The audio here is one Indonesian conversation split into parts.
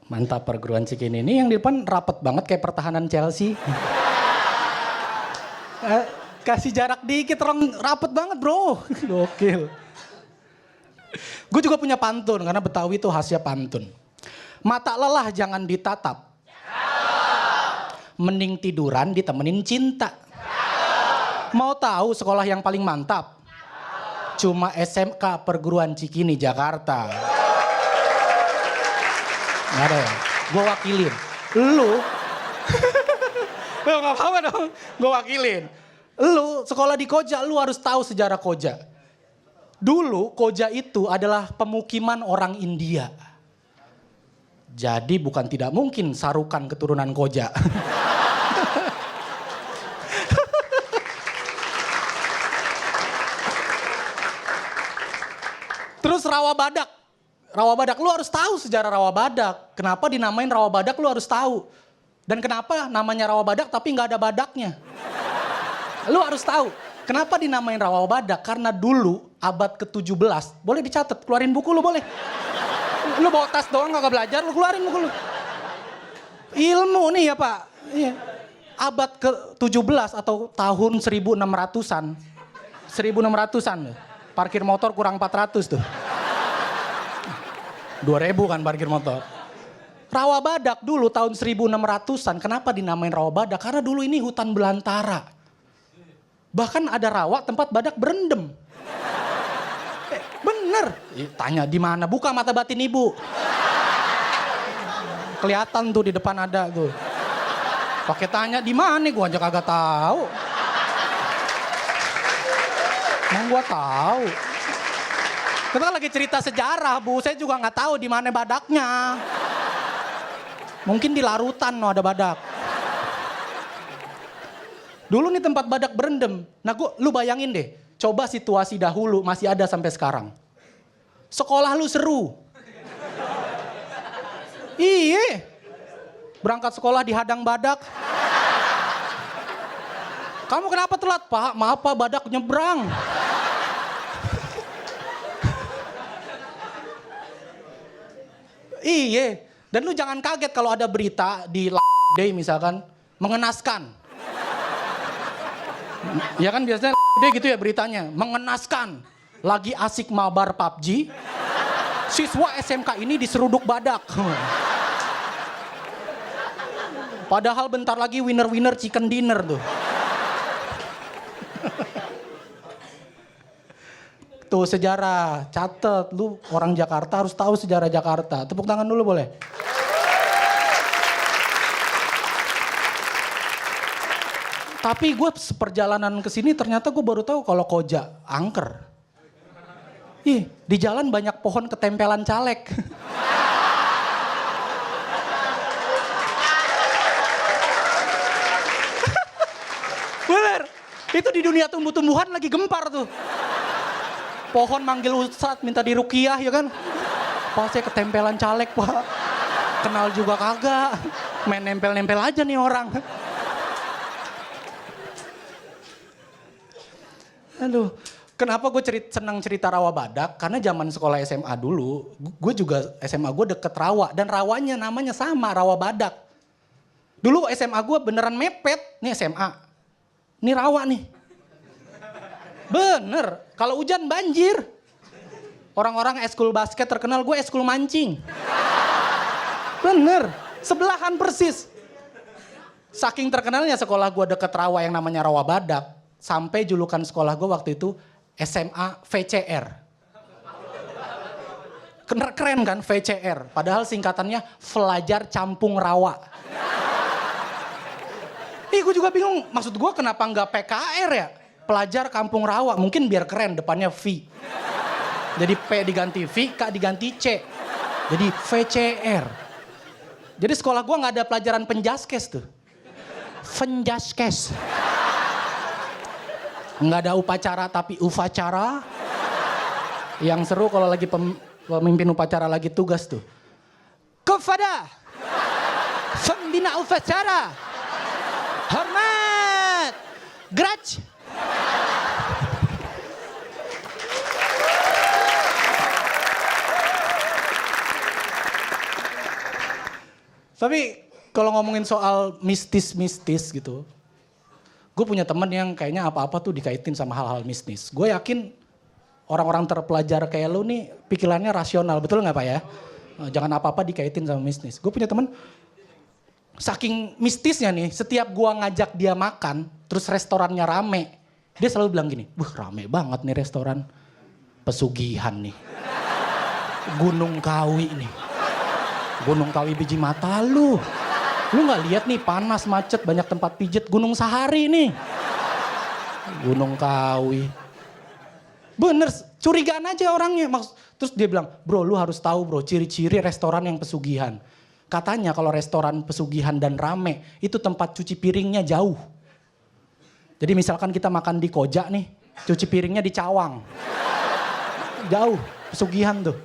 Mantap perguruan Cikini ini yang di depan rapet banget kayak pertahanan Chelsea. Kasih jarak dikit orang rapet banget bro. Gokil. Gue juga punya pantun karena Betawi itu khasnya pantun. Mata lelah jangan ditatap. Mending tiduran ditemenin cinta. Mau tahu sekolah yang paling mantap? Cuma SMK Perguruan Cikini Jakarta. Nggak ada ya? Gue wakilin. Lu? Gak apa-apa dong. Gue wakilin. Lu sekolah di Koja, lu harus tahu sejarah Koja. Dulu Koja itu adalah pemukiman orang India. Jadi bukan tidak mungkin Sarukan keturunan Koja. Terus Rawabadak. Rawabadak, lu harus tahu sejarah Rawabadak. Kenapa dinamain Rawabadak lu harus tahu. Dan kenapa namanya Rawabadak tapi nggak ada badaknya. Lu harus tahu. Kenapa dinamain Rawabadak? Karena dulu abad ke-17, boleh dicatat, keluarin buku lu boleh. Lu bawa tas doang gak belajar, lu keluarin buku lu. Ilmu nih ya Pak. Iya. Abad ke-17 atau tahun 1600-an. 1600-an. Parkir motor kurang 400 tuh. 2000 kan parkir motor. Rawabadak dulu tahun 1600-an. Kenapa dinamain Rawabadak? Karena dulu ini hutan belantara. Bahkan ada rawa tempat badak berendam. Bener. Tanya di mana? Buka mata batin ibu. Kelihatan tuh di depan ada tuh. Pakai tanya di mana? Gua aja kagak tahu. Emang gua tahu. Kita lagi cerita sejarah, Bu. Saya juga nggak tahu di mana badaknya. Mungkin di larutan no ada badak. Dulu nih tempat badak berendam. Nah, lu bayangin deh. Coba situasi dahulu masih ada sampai sekarang. Sekolah lu seru. Iya. Berangkat sekolah dihadang badak. Kamu kenapa telat, Pak? Maaf, Pak, badak nyebrang. Iya, dan lu jangan kaget kalau ada berita di Day misalkan, mengenaskan. Ya kan biasanya Day gitu ya beritanya, mengenaskan. Lagi asik mabar PUBG, siswa SMK ini diseruduk badak. Padahal bentar lagi winner-winner chicken dinner tuh. Tuh sejarah, catet. Lu orang Jakarta harus tahu sejarah Jakarta. Tepuk tangan dulu boleh? Tapi gue seperjalanan ke sini ternyata gue baru tahu kalau Koja angker. Ih, di jalan banyak pohon ketempelan caleg. Bener, itu di dunia tumbuh-tumbuhan lagi gempar tuh. Pohon manggil ustadz minta dirukiah ya kan. Pak saya ketempelan caleg Pak. Kenal juga kagak. Main nempel-nempel aja nih orang. Aduh. Kenapa gue senang cerita Rawabadak? Karena zaman sekolah SMA dulu. Gue juga SMA gue deket rawa. Dan rawanya namanya sama Rawabadak. Dulu SMA gue beneran mepet. Nih SMA. Ini rawa nih. Bener, kalau hujan banjir. Orang-orang eskul basket terkenal, gue eskul mancing. Bener, sebelahan persis. Saking terkenalnya sekolah gue deket rawa yang namanya Rawabadak. Sampai julukan sekolah gue waktu itu SMA VCR. Keren kan VCR, padahal singkatannya Pelajar Campung Rawa. Gue juga bingung, maksud gue kenapa nggak PKR ya? Pelajar Kampung Rawa, mungkin biar keren depannya V. Jadi P diganti V, K diganti C. Jadi VCR. Jadi sekolah gua nggak ada pelajaran penjaskes tuh. Penjaskes. Nggak ada upacara tapi upacara. Yang seru kalau lagi pemimpin upacara lagi tugas tuh. Kepada pembina upacara, hormat, graj. Tapi kalau ngomongin soal mistis-mistis gitu, gue punya temen yang kayaknya apa-apa tuh dikaitin sama hal-hal mistis. Gue yakin orang-orang terpelajar kayak lu nih pikirannya rasional, betul nggak Pak ya? Jangan apa-apa dikaitin sama mistis. Gue punya temen, saking mistisnya nih, setiap gue ngajak dia makan, terus restorannya rame, dia selalu bilang gini, wah rame banget nih restoran, pesugihan nih, Gunung Kawi nih, Gunung Kawi biji mata lu. Lu nggak lihat nih panas, macet, banyak tempat pijet. Gunung Sahari nih. Gunung Kawi. Bener, curigaan aja orangnya. Terus dia bilang, bro lu harus tahu bro ciri-ciri restoran yang pesugihan. Katanya kalau restoran pesugihan dan rame, itu tempat cuci piringnya jauh. Jadi misalkan kita makan di Koja nih, cuci piringnya di Cawang. Jauh, pesugihan tuh.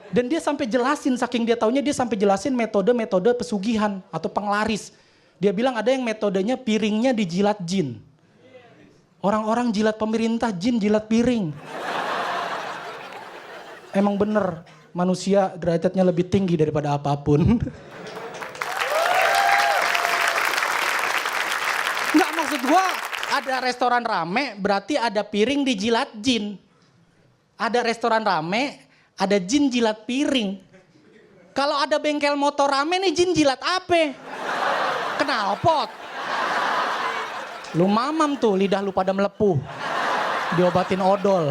Dan dia sampai jelasin, saking dia taunya dia sampai jelasin metode-metode pesugihan atau penglaris. Dia bilang ada yang metodenya piringnya dijilat jin. Orang-orang jilat pemerintah, jin jilat piring. Emang bener, manusia derajatnya lebih tinggi daripada apapun. Nggak, maksud gua ada restoran rame berarti ada piring dijilat jin. Ada restoran rame, ada jin jilat piring. Kalau ada bengkel motor rame nih jin jilat apa? Knalpot. Lu mamam tuh lidah lu pada melepuh. Diobatin odol.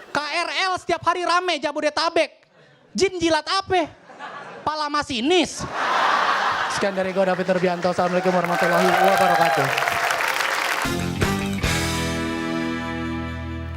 KRL setiap hari rame Jabodetabek. Jin jilat apa? Pala masinis. Sekian dari gue David Terbianto. Assalamualaikum warahmatullahi wabarakatuh.